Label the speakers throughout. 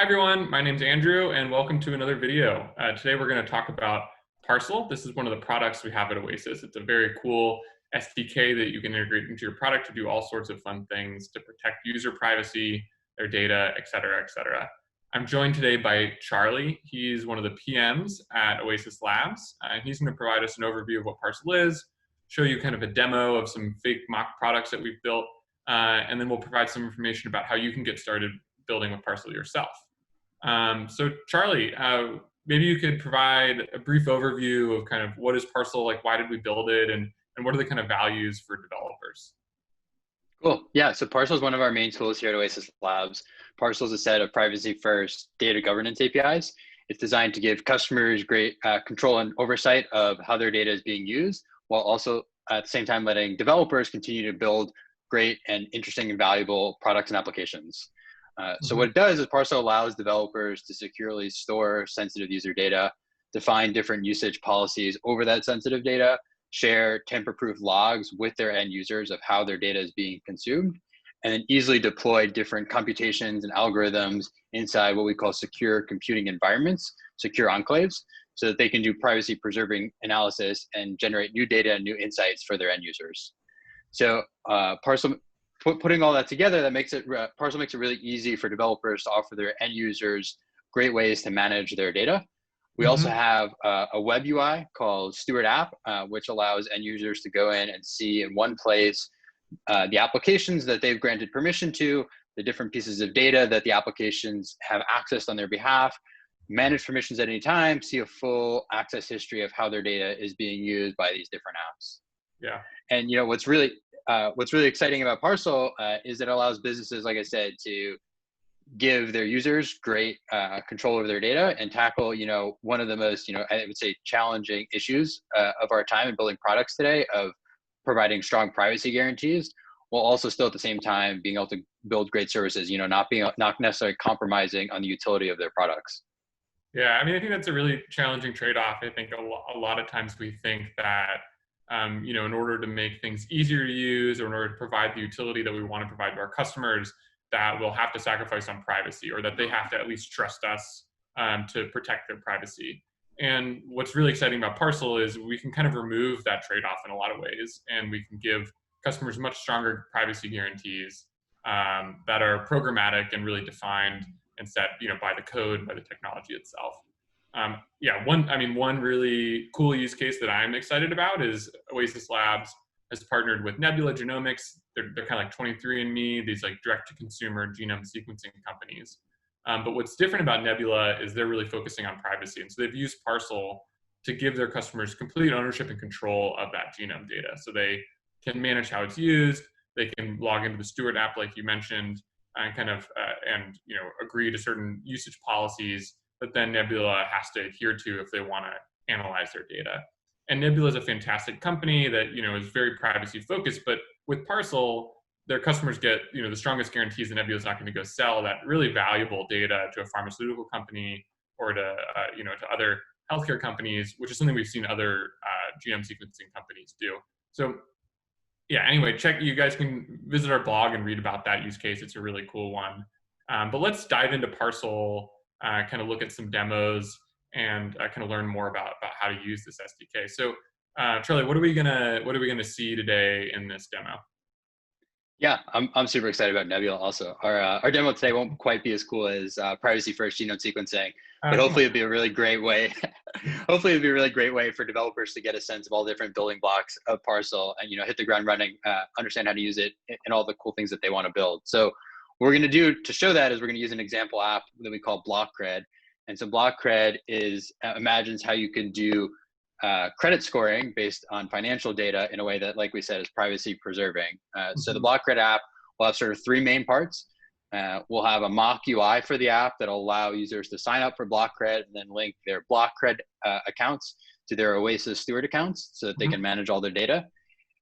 Speaker 1: everyone, my name's Andrew and welcome to another video. Today we're going to talk about Parcel. This is one of the products we have at Oasis. It's a very cool SDK that you can integrate into your product to do all sorts of fun things to protect user privacy, their data, et cetera, et cetera. I'm joined today by Charlie. He's one of the PMs at Oasis Labs, and he's going to provide us an overview of what Parcel is, show you kind of a demo of some fake mock products that we've built, and then we'll provide some information about how you can get started building with Parcel yourself. So Charlie, maybe you could provide a brief overview of kind of what is Parcel, like why did we build it, and what are the kind of values for developers?
Speaker 2: Cool. Yeah, so Parcel is one of our main tools here at Oasis Labs. Parcel is a set of privacy-first data governance APIs. It's designed to give customers great control and oversight of how their data is being used, while also at the same time letting developers continue to build great and interesting and valuable products and applications. So what it does is Parcel allows developers to securely store sensitive user data, define different usage policies over that sensitive data, share tamper-proof logs with their end users of how their data is being consumed, and then easily deploy different computations and algorithms inside what we call secure computing environments, secure enclaves, so that they can do privacy-preserving analysis and generate new data and new insights for their end users. So Parcel, putting all that together, Parcel makes it really easy for developers to offer their end users great ways to manage their data. We also have a web UI called Steward App, which allows end users to go in and see in one place the applications that they've granted permission to, the different pieces of data that the applications have accessed on their behalf, manage permissions at any time, see a full access history of how their data is being used by these different apps.
Speaker 1: Yeah.
Speaker 2: And what's really exciting about Parcel is that it allows businesses, like I said, to give their users great control over their data and tackle, one of the most, I would say, challenging issues of our time in building products today, of providing strong privacy guarantees, while also still at the same time being able to build great services, not necessarily compromising on the utility of their products.
Speaker 1: Yeah, I mean, I think that's a really challenging trade-off. I think a lot of times we think that, in order to make things easier to use, or in order to provide the utility that we want to provide to our customers, that we'll have to sacrifice on privacy, or that they have to at least trust us to protect their privacy. And what's really exciting about Parcel is we can kind of remove that trade-off in a lot of ways, and we can give customers much stronger privacy guarantees that are programmatic and really defined and set, by the code, by the technology itself. One really cool use case that I'm excited about is Oasis Labs has partnered with Nebula Genomics. They're kind of like 23andMe, these like direct-to-consumer genome sequencing companies. But what's different about Nebula is they're really focusing on privacy. And so they've used Parcel to give their customers complete ownership and control of that genome data. So they can manage how it's used. They can log into the Steward app, like you mentioned, and agree to certain usage policies that then Nebula has to adhere to if they want to analyze their data. And Nebula is a fantastic company that is very privacy focused, but with Parcel, their customers get the strongest guarantees that Nebula is not going to go sell that really valuable data to a pharmaceutical company or to to other healthcare companies, which is something we've seen other genome sequencing companies do. So yeah, anyway, you guys can visit our blog and read about that use case. It's a really cool one. But let's dive into Parcel, kind of look at some demos and kind of learn more about how to use this SDK. So Charlie, what are we gonna see today in this demo?
Speaker 2: Yeah, I'm super excited about Nebula also. Our demo today won't quite be as cool as privacy-first genome sequencing, but hopefully it'll be a really great way. Hopefully it'll be a really great way for developers to get a sense of all the different building blocks of Parcel and hit the ground running, understand how to use it, and all the cool things that they want to build. So what we're going to do to show that is we're going to use an example app that we call BlockCred. And so BlockCred imagines how you can do credit scoring based on financial data in a way that, like we said, is privacy preserving. So the BlockCred app will have sort of three main parts. We'll have a mock UI for the app that'll allow users to sign up for BlockCred and then link their BlockCred accounts to their Oasis Steward accounts so that they can manage all their data.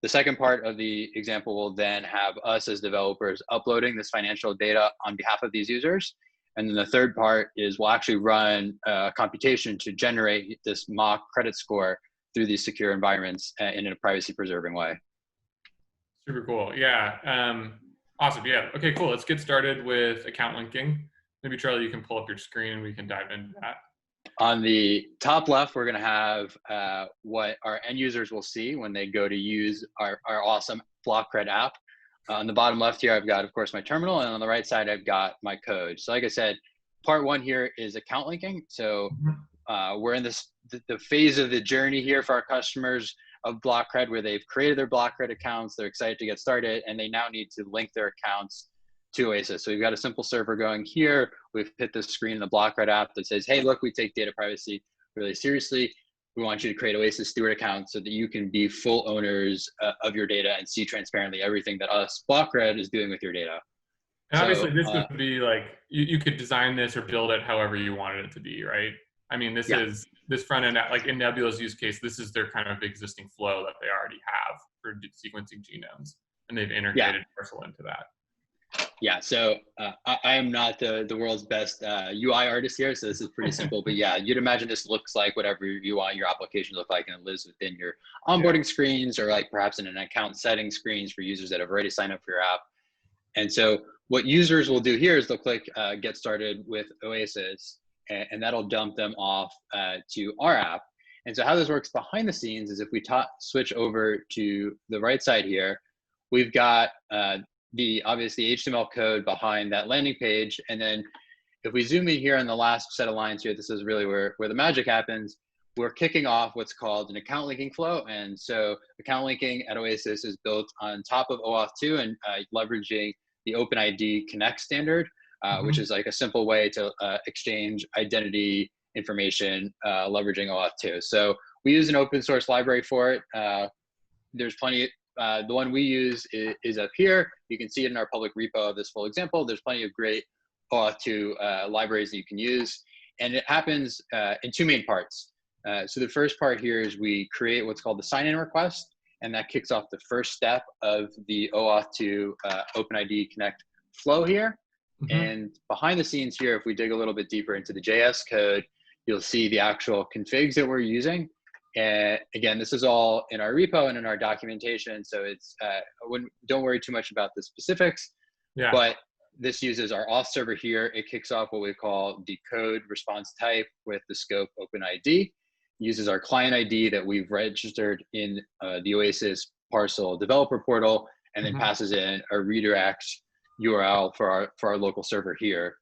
Speaker 2: The second part of the example will then have us as developers uploading this financial data on behalf of these users. And then the third part is we'll actually run a computation to generate this mock credit score through these secure environments in a privacy preserving way.
Speaker 1: Super cool. Yeah. Awesome. Yeah. Okay, cool. Let's get started with account linking. Maybe Charlie, you can pull up your screen and we can dive into that.
Speaker 2: On the top left, we're going to have what our end users will see when they go to use our awesome BlockCred app. On the bottom left here, I've got, of course, my terminal, and on the right side, I've got my code. So like I said, part one here is account linking. So we're in the phase of the journey here for our customers of BlockCred where they've created their BlockCred accounts, they're excited to get started, and they now need to link their accounts to Oasis. So we've got a simple server going here. We've hit the screen in the BlockCred app that says, hey, look, we take data privacy really seriously. We want you to create Oasis steward accounts so that you can be full owners of your data and see transparently everything that us, BlockCred, is doing with your data.
Speaker 1: And
Speaker 2: so,
Speaker 1: obviously this would be like, you could design this or build it however you wanted it to be, right? I mean, this is this front end, like in Nebula's use case, this is their kind of existing flow that they already have for sequencing genomes, and they've integrated Parcel into that.
Speaker 2: Yeah, so I am not the world's best UI artist here, so this is pretty simple. But yeah, you'd imagine this looks like whatever you want your application to look like, and it lives within your onboarding screens, or like perhaps in an account setting screens for users that have already signed up for your app. And so what users will do here is they'll click Get Started with Oasis, and that'll dump them off to our app. And so how this works behind the scenes is if we switch over to the right side here, we've got the obviously HTML code behind that landing page. And then if we zoom in here on the last set of lines here, this is really where the magic happens. We're kicking off what's called an account linking flow. And so account linking at Oasis is built on top of OAuth 2 and leveraging the OpenID Connect standard, which is like a simple way to exchange identity information leveraging OAuth 2. So we use an open source library for it. There's plenty. The one we use is up here. You can see it in our public repo of this full example. There's plenty of great OAuth 2 libraries that you can use. And it happens in two main parts. So the first part here is we create what's called the sign-in request, and that kicks off the first step of the OAuth 2 OpenID Connect flow here. And behind the scenes here, if we dig a little bit deeper into the JS code, you'll see the actual configs that we're using. And again, this is all in our repo and in our documentation. So it's, don't worry too much about the specifics, but this uses our auth server here. It kicks off what we call the code response type with the scope OpenID, uses our client ID that we've registered in the Oasis Parcel developer portal, and then passes in a redirect URL for our local server here.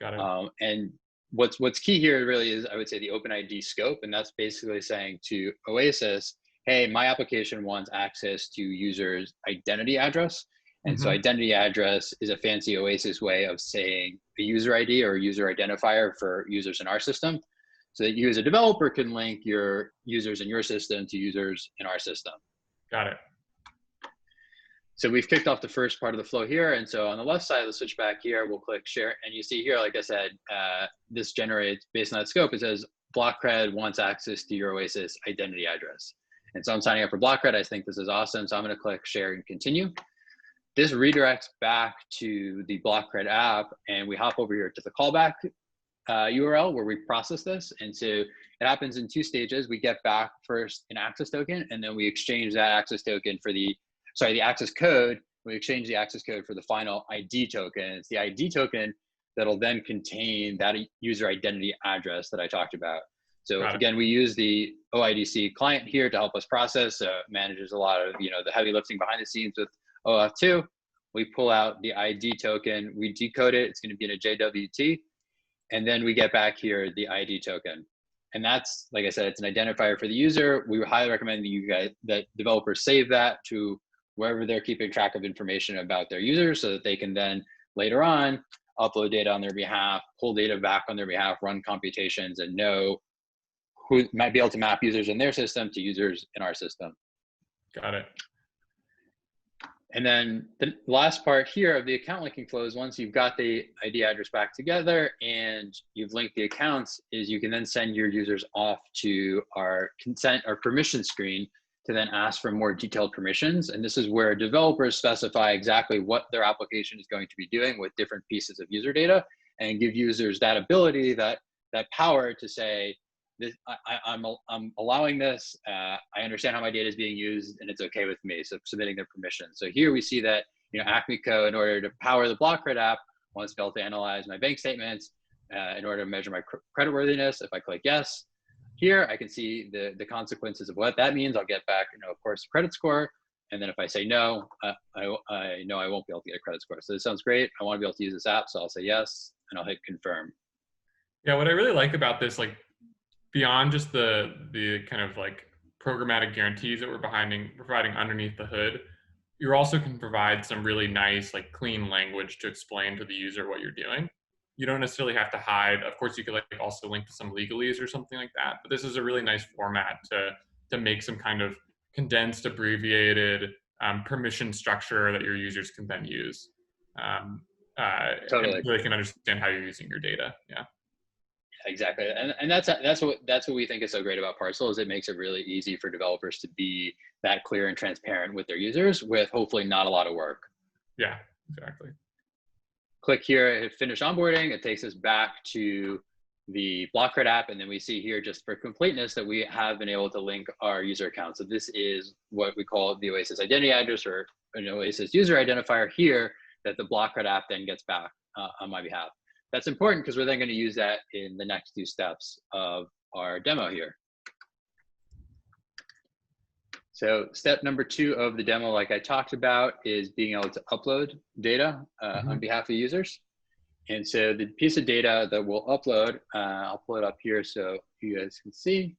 Speaker 1: Got it.
Speaker 2: And what's key here really is, I would say, the OpenID scope, and that's basically saying to Oasis, hey, my application wants access to users' identity address. And so identity address is a fancy Oasis way of saying a user ID or a user identifier for users in our system, so that you as a developer can link your users in your system to users in our system.
Speaker 1: Got it.
Speaker 2: So we've kicked off the first part of the flow here. And so on the left side of the switch back here, we'll click share. And you see here, like I said, this generates, based on that scope, it says BlockCred wants access to your Oasis identity address. And so I'm signing up for BlockCred. I think this is awesome. So I'm going to click share and continue. This redirects back to the BlockCred app, and we hop over here to the callback URL where we process this. And so it happens in two stages. We get back first an access token, and then we exchange that access token for the access code. We exchange the access code for the final ID token. It's the ID token that'll then contain that user identity address that I talked about. So again, we use the OIDC client here to help us process, manages a lot of the heavy lifting behind the scenes with OAuth 2. We pull out the ID token, we decode it, it's going to be in a JWT, and then we get back here the ID token. And that's, like I said, it's an identifier for the user. We would highly recommend that developers save that to wherever they're keeping track of information about their users, so that they can then later on upload data on their behalf, pull data back on their behalf, run computations, and know who might be able to map users in their system to users in our system.
Speaker 1: Got it.
Speaker 2: And then the last part here of the account linking flow is, once you've got the ID address back together and you've linked the accounts, is you can then send your users off to our consent or permission screen to then ask for more detailed permissions. And this is where developers specify exactly what their application is going to be doing with different pieces of user data, and give users that ability, that power to say, I'm allowing this, I understand how my data is being used, and it's okay with me. So submitting their permission. So here we see that, Acme Co, in order to power the BlockCred app, wants to be able to analyze my bank statements in order to measure my creditworthiness. If I click yes, here I can see the consequences of what that means. I'll get back, of course, credit score. And then if I say no, I know I won't be able to get a credit score. So this sounds great. I want to be able to use this app. So I'll say yes, and I'll hit confirm.
Speaker 1: Yeah, what I really like about this, like beyond just the kind of like programmatic guarantees that we're providing underneath the hood, you also can provide some really nice, like clean language to explain to the user what you're doing. You don't necessarily have to hide. Of course, you could like also link to some legalese or something like that. But this is a really nice format to make some kind of condensed, abbreviated permission structure that your users can then use.
Speaker 2: Totally.
Speaker 1: And so they can understand how you're using your data. Yeah.
Speaker 2: Exactly, and that's what we think is so great about Parcel, is it makes it really easy for developers to be that clear and transparent with their users, with hopefully not a lot of work.
Speaker 1: Yeah, exactly.
Speaker 2: Click here, hit finish onboarding. It takes us back to the BlockCred app, and then we see here, just for completeness, that we have been able to link our user account. So this is what we call the Oasis identity address, or an Oasis user identifier here, that the BlockCred app then gets back on my behalf. That's important because we're then going to use that in the next 2 steps of our demo here. So step number 2 of the demo, like I talked about, is being able to upload data on behalf of users. And so the piece of data that we'll upload, I'll pull it up here so you guys can see,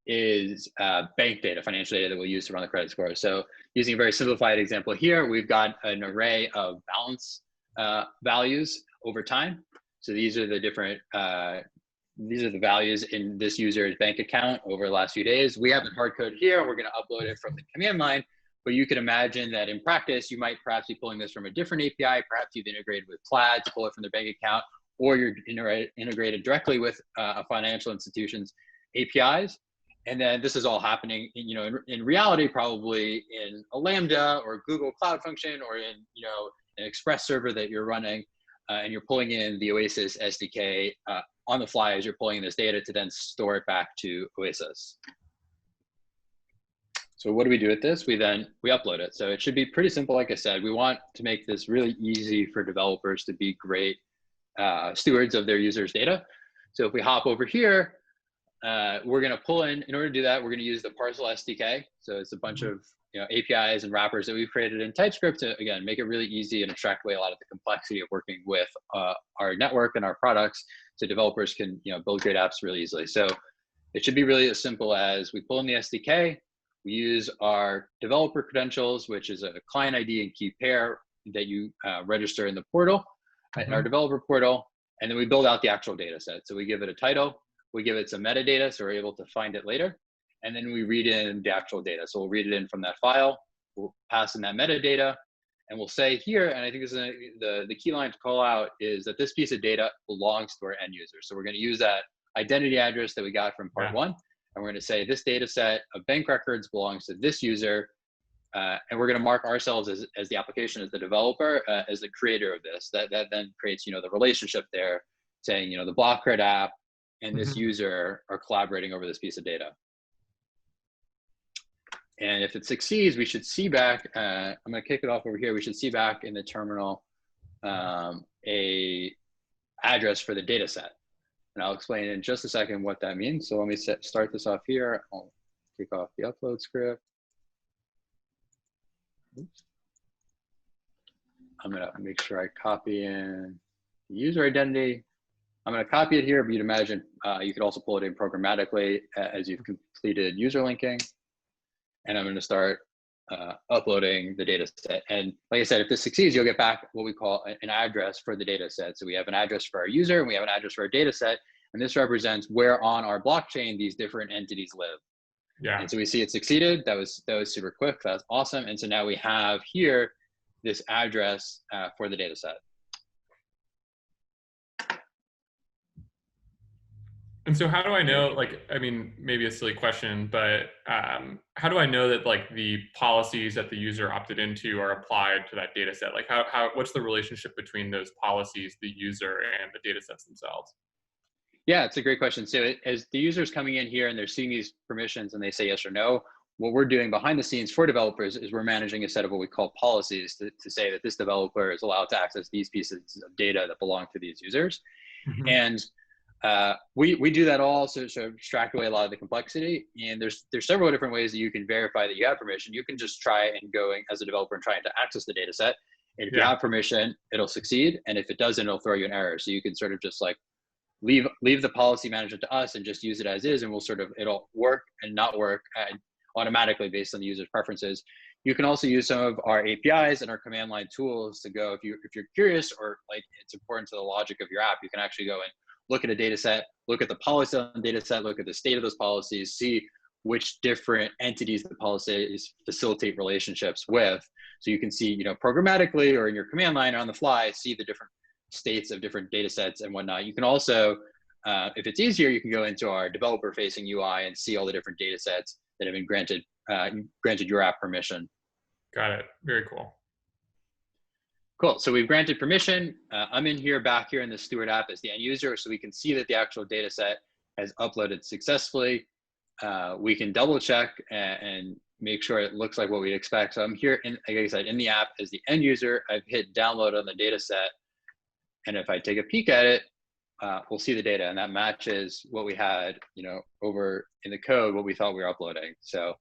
Speaker 2: is bank data, financial data that we'll use to run the credit score. So using a very simplified example here, we've got an array of balance values over time. So these are the different, these are the values in this user's bank account over the last few days. We have it hard coded here. We're going to upload it from the command line, but you can imagine that in practice, you might perhaps be pulling this from a different API. Perhaps you've integrated with Plaid to pull it from their bank account, or you're integrated directly with a financial institution's APIs. And then this is all happening, in reality, probably in a Lambda or Google Cloud Function, or in, an Express server that you're running, and you're pulling in the Oasis SDK on the fly as you're pulling in this data to then store it back to Oasis. So what do we do with this? We upload it. So it should be pretty simple. Like I said, we want to make this really easy for developers to be great stewards of their users' data. So if we hop over here, we're going to pull in order to do that, we're going to use the Parcel SDK. So it's a bunch of APIs and wrappers that we've created in TypeScript to, again, make it really easy and abstract away a lot of the complexity of working with our network and our products, so developers can build great apps really easily. So it should be really as simple as we pull in the SDK, we use our developer credentials, which is a client ID and key pair that you register in the portal, in our developer portal, and then we build out the actual data set. So we give it a title, we give it some metadata so we're able to find it later, and then we read in the actual data. So we'll read it in from that file, we'll pass in that metadata, and we'll say here, and I think this is the key line to call out, is that this piece of data belongs to our end user. So we're going to use that identity address that we got from part 1, and we're going to say this data set of bank records belongs to this user, and we're going to mark ourselves as the application, as the developer, as the creator of this. That then creates the relationship there, saying the BlockCred app and this user are collaborating over this piece of data. And if it succeeds, we should see back, I'm going to kick it off over here. We should see back in the terminal a address for the data set. And I'll explain in just a second what that means. So let me start this off here. I'll kick off the upload script. Oops. I'm going to make sure I copy in the user identity. I'm going to copy it here, but you'd imagine you could also pull it in programmatically as you've completed user linking. And I'm going to start uploading the data set. And like I said, if this succeeds, you'll get back what we call an address for the data set. So we have an address for our user, and we have an address for our data set. And this represents where on our blockchain these different entities live.
Speaker 1: Yeah.
Speaker 2: And so we see it succeeded. That was super quick. That's awesome. And so now we have here this address for the data set.
Speaker 1: And so how do I know, I mean, maybe a silly question, but how do I know that the policies that the user opted into are applied to that data set? What's the relationship between those policies, the user, and the data sets themselves?
Speaker 2: Yeah, it's a great question. So as the user's coming in here and they're seeing these permissions and they say yes or no, what we're doing behind the scenes for developers is we're managing a set of what we call policies to say that this developer is allowed to access these pieces of data that belong to these users.
Speaker 1: Mhm.
Speaker 2: And we do that all to sort of extract away a lot of the complexity. And there's several different ways that you can verify that you have permission. You can just try and go as a developer and trying to access the data set. And if you have permission, it'll succeed. And if it doesn't, it'll throw you an error. So you can sort of just like leave the policy management to us and just use it as is, and it'll work and not work automatically based on the user's preferences. You can also use some of our APIs and our command line tools to go, if you're curious or like it's important to the logic of your app, you can actually go and look at a data set, look at the policy on the data set, look at the state of those policies, see which different entities the policies facilitate relationships with. So you can see, programmatically or in your command line or on the fly, see the different states of different data sets and whatnot. You can also, if it's easier, you can go into our developer facing UI and see all the different data sets that have been granted your app permission.
Speaker 1: Got it. Very cool.
Speaker 2: Cool. So we've granted permission. I'm back here in the Steward app as the end user, so we can see that the actual data set has uploaded successfully. We can double check and make sure it looks like what we'd expect. So I'm here, like I said, in the app as the end user. I've hit download on the data set. And if I take a peek at it, we'll see the data, and that matches what we had, over in the code, what we thought we were uploading. So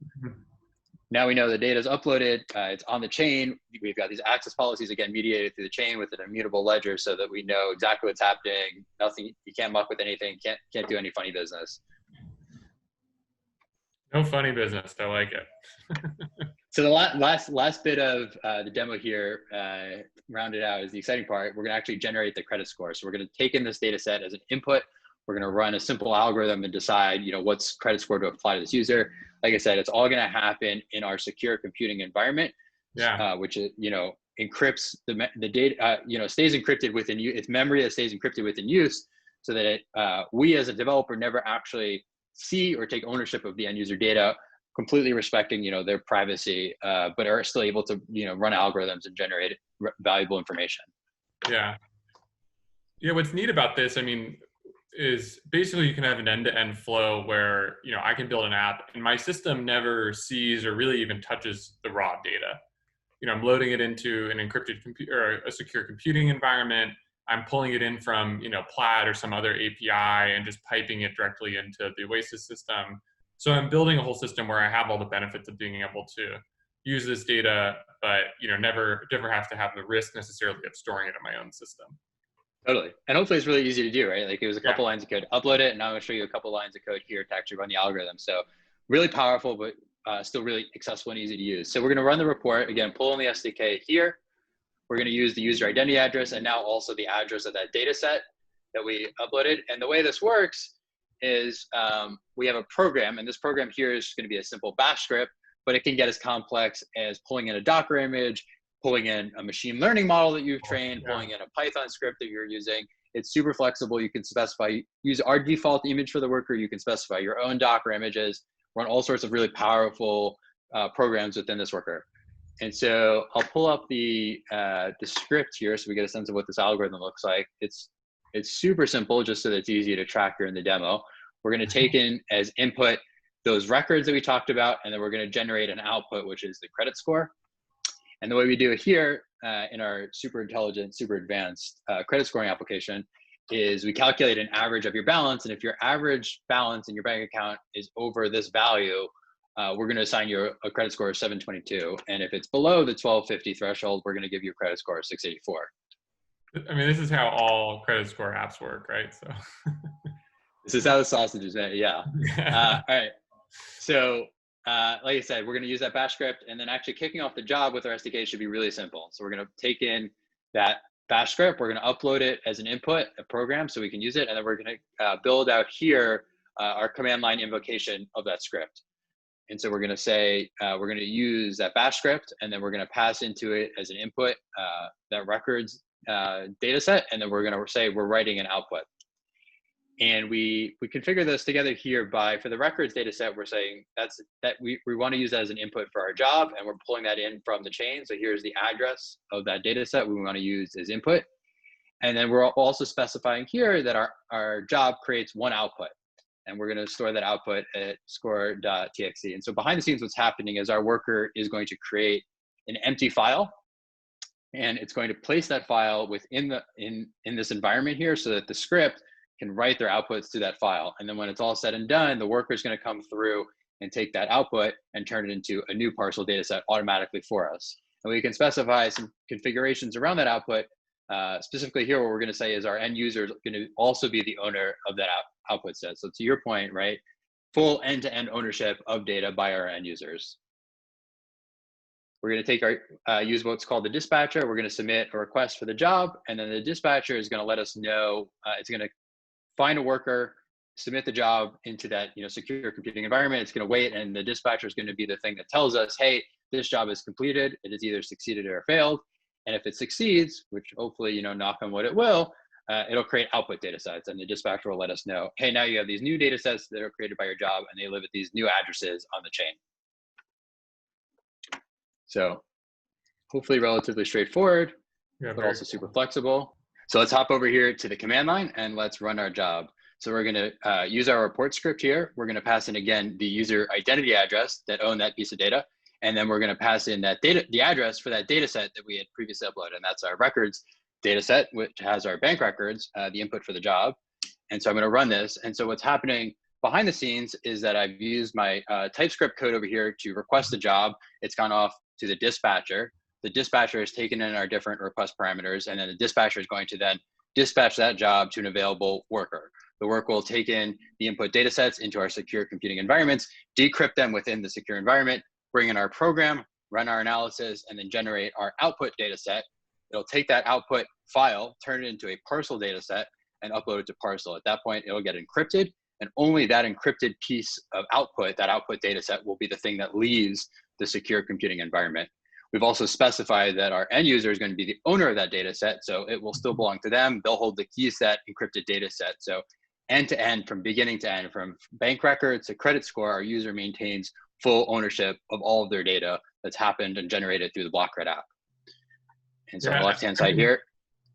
Speaker 2: now we know the data is uploaded, it's on the chain. We've got these access policies, again, mediated through the chain with an immutable ledger so that we know exactly what's happening. Nothing, you can't muck with anything, can't do any funny business.
Speaker 1: No funny business, I like it.
Speaker 2: So the last bit of the demo here, rounded out, is the exciting part. We're gonna actually generate the credit score. So we're gonna take in this data set as an input. We're gonna run a simple algorithm and decide, what's credit score to apply to this user. Like I said, it's all gonna happen in our secure computing environment, which is, encrypts the data, stays encrypted within you. It's memory that stays encrypted within use, so that we as a developer never actually see or take ownership of the end user data, completely respecting, their privacy, but are still able to, run algorithms and generate valuable information.
Speaker 1: Yeah. What's neat about this, is basically you can have an end-to-end flow where, I can build an app and my system never sees or really even touches the raw data. I'm loading it into an encrypted computer, or a secure computing environment. I'm pulling it in from, Plaid or some other API and just piping it directly into the Oasis system. So I'm building a whole system where I have all the benefits of being able to use this data, but never have to have the risk necessarily of storing it in my own system.
Speaker 2: Totally. And hopefully it's really easy to do, right? Like it was a couple lines of code, upload it, and now I'm gonna show you a couple lines of code here to actually run the algorithm. So really powerful, but still really accessible and easy to use. So we're gonna run the report, again, pull in the SDK here. We're gonna use the user identity address and now also the address of that data set that we uploaded. And the way this works is we have a program, and this program here is gonna be a simple bash script, but it can get as complex as pulling in a Docker image, pulling in a machine learning model that you've trained, pulling in a Python script that you're using. It's super flexible. You can use our default image for the worker. You can specify your own Docker images, run all sorts of really powerful programs within this worker. And so I'll pull up the script here so we get a sense of what this algorithm looks like. It's super simple, just so that it's easy to track here in the demo. We're gonna take in as input those records that we talked about, and then we're gonna generate an output, which is the credit score. And the way we do it here in our super intelligent, super advanced credit scoring application is we calculate an average of your balance. And if your average balance in your bank account is over this value, we're going to assign you a credit score of 722. And if it's below the 1250 threshold, we're going to give you a credit score of 684.
Speaker 1: This is how all credit score apps work, right? So
Speaker 2: this is how the sausage is made. Yeah. All right. So like I said, we're going to use that bash script, and then actually kicking off the job with our SDK should be really simple. So we're going to take in that bash script, we're going to upload it as an input, a program, so we can use it, and then we're going to build out here our command line invocation of that script. And so we're going to say, we're going to use that bash script, and then we're going to pass into it as an input that records data set, and then we're going to say we're writing an output. And we configure this together here for the records data set, we're saying that we want to use that as an input for our job, and we're pulling that in from the chain. So here's the address of that data set we want to use as input. And then we're also specifying here that our job creates one output. and we're going to store that output at score.txt. And so behind the scenes, what's happening is our worker is going to create an empty file, and it's going to place that file within the in this environment here so that the script can write their outputs to that file. And then when it's all said and done, the worker is going to come through and take that output and turn it into a new Parcel data set automatically for us. And we can specify some configurations around that output. Specifically here, what we're going to say is our end user is going to also be the owner of that output set. So to your point, right, full end-to-end ownership of data by our end users. We're going to take our use what's called the dispatcher. We're going to submit a request for the job, and then the dispatcher is going to let us know. It's going to find a worker, submit the job into that secure computing environment. It's going to wait, and the dispatcher is going to be the thing that tells us, hey, this job is completed. It has either succeeded or failed. And if it succeeds, which hopefully, knock on wood, it will, it'll create output data sets, and the dispatcher will let us know, hey, now you have these new data sets that are created by your job, and they live at these new addresses on the chain. So hopefully relatively straightforward, but also super flexible. So let's hop over here to the command line and let's run our job. So we're going to use our report script here. We're going to pass in, again, the user identity address that owned that piece of data. And then we're going to pass in that data, the address for that data set that we had previously uploaded. And that's our records data set, which has our bank records, the input for the job. And so I'm going to run this. And so what's happening behind the scenes is that I've used my TypeScript code over here to request a job. It's gone off to the dispatcher. The dispatcher has taken in our different request parameters, and then the dispatcher is going to then dispatch that job to an available worker. The worker will take in the input data sets into our secure computing environments, decrypt them within the secure environment, bring in our program, run our analysis, and then generate our output data set. It'll take that output file, turn it into a Parcel data set, and upload it to Parcel. At that point, it'll get encrypted, and only that encrypted piece of output, that output data set, will be the thing that leaves the secure computing environment. We've also specified that our end user is going to be the owner of that data set, so it will still belong to them. They'll hold the keys to that encrypted data set. So end to end, from beginning to end, from bank records to credit score, our user maintains full ownership of all of their data that's happened and generated through the Blockred app. And so on the left-hand side here.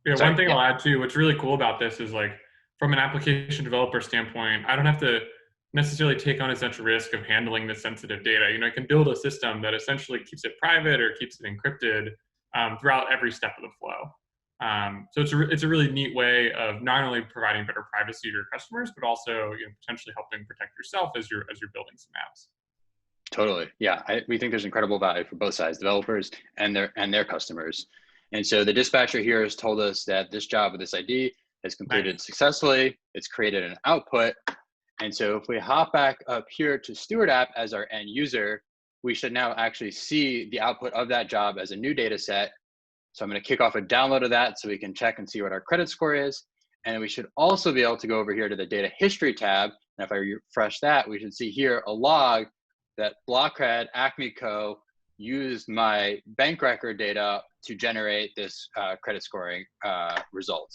Speaker 1: Yeah, one thing I'll add too, what's really cool about this is, like, from an application developer standpoint, I don't have to necessarily take on as much risk of handling this sensitive data. I can build a system that essentially keeps it private or keeps it encrypted throughout every step of the flow. So it's a really neat way of not only providing better privacy to your customers, but also potentially helping protect yourself as you're building some apps.
Speaker 2: Totally, yeah. We think there's incredible value for both sides, developers and their customers. And so the dispatcher here has told us that this job with this ID has completed successfully. It's created an output. And so if we hop back up here to Steward app as our end user, we should now actually see the output of that job as a new data set. So I'm going to kick off a download of that so we can check and see what our credit score is. And we should also be able to go over here to the data history tab. And if I refresh that, we should see here a log that Blockred Acme Co. used my bank record data to generate this credit scoring result.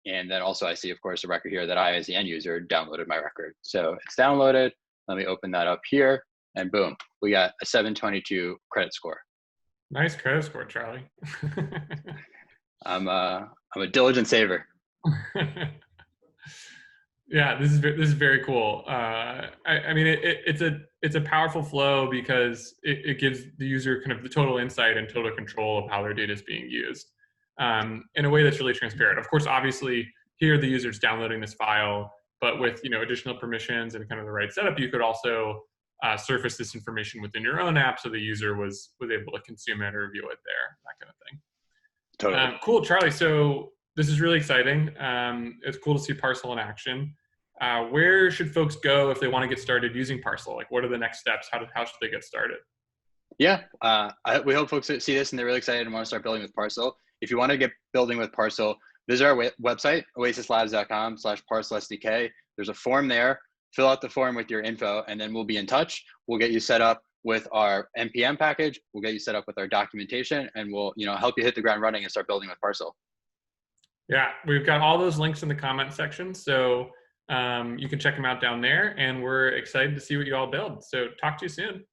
Speaker 2: And then also I see, of course, a record here that I, as the end user, downloaded my record. So it's downloaded. Let me open that up here, and boom, we got a 722 credit score.
Speaker 1: Nice credit score, Charlie.
Speaker 2: I'm a diligent saver.
Speaker 1: Yeah, this is very cool. I mean, it's a powerful flow because it gives the user kind of the total insight and total control of how their data is being used in a way that's really transparent. Of course, obviously, here the user's downloading this file, but with additional permissions and kind of the right setup, you could also surface this information within your own app so the user was able to consume it or review it there, that kind of thing.
Speaker 2: Totally.
Speaker 1: Cool, Charlie. So this is really exciting. It's cool to see Parcel in action. Where should folks go if they want to get started using Parcel? Like, what are the next steps? How should they get started?
Speaker 2: Yeah, we hope folks see this and they're really excited and want to start building with Parcel. If you want to get building with Parcel, visit our website, oasislabs.com/Parcel SDK. There's a form there. Fill out the form with your info, and then we'll be in touch. We'll get you set up with our NPM package. We'll get you set up with our documentation, and we'll help you hit the ground running and start building with Parcel.
Speaker 1: Yeah, we've got all those links in the comment section, so you can check them out down there, and we're excited to see what you all build. So talk to you soon.